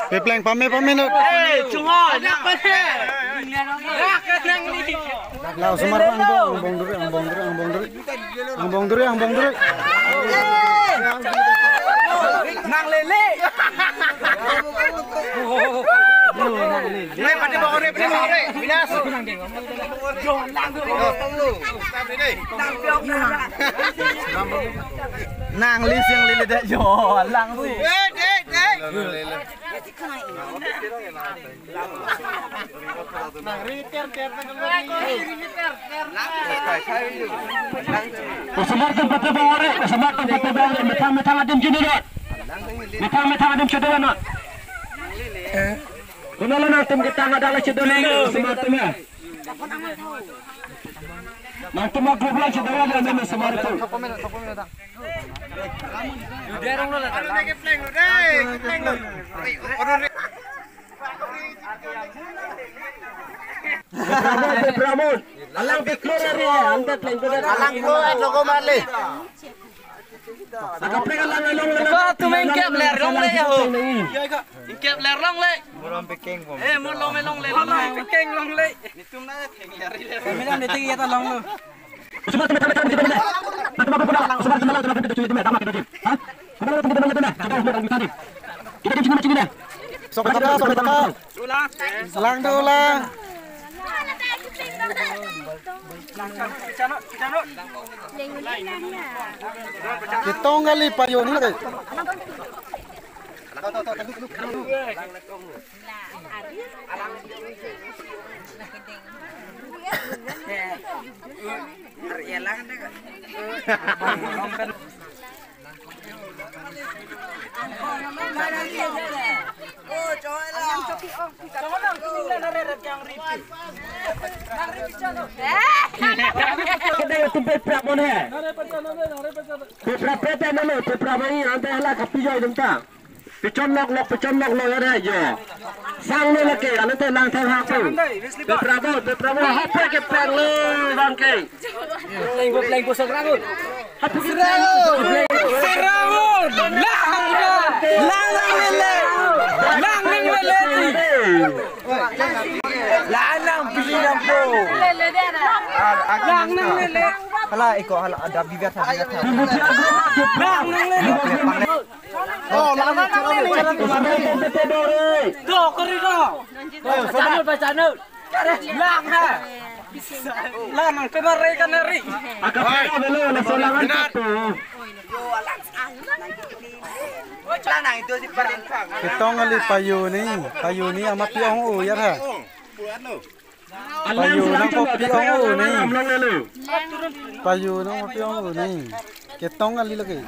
Pepleng pame no. Cuma nak pene. Lau sumar ang bong duri. Nang lele. Ini pada bawore. Binas. Nang lis yang lele dah jual lang tu. Semua tempat bawore, metang adem judulot. Metang adem judulot. Kunalan atem kita adalah judulot semua tempat. Nanti mau grup judulot ada semua itu. Pramod, alang keluar ni, angkat lengkot. Alang keluar, logo marle. Kapre alang. Kau tu main kep ler long le ho. Kep ler long le. Muram peking kom. Mur long le. Peking long le. Nitum na theng ler. Kami na niti ya ta long lo. Semua tempat. Kita Sok taka. Selang dulu. Kita ngali payo ni lagi. Pecon lok ada aja. Sang ni lagi, nanti lang tang hapu. Beprabo, apa ke plan lu bangke? Pleng pusok rangut. Hapu serangut. Lanang pilih lampu. Lang nang lele. Hala iko hala ada bibir tadi. Lang nang lele. Oh, lang nang lele. Do keri do. Pacanut. Lang ha. Lang ke mare kan ri. Akap dulu lasolangan tu. Lanang itu di perintang. Kita ngali payo ni amat piong ya ha. Payo nang kopi ni. Payo nang piong ni. Kita ngali lagi.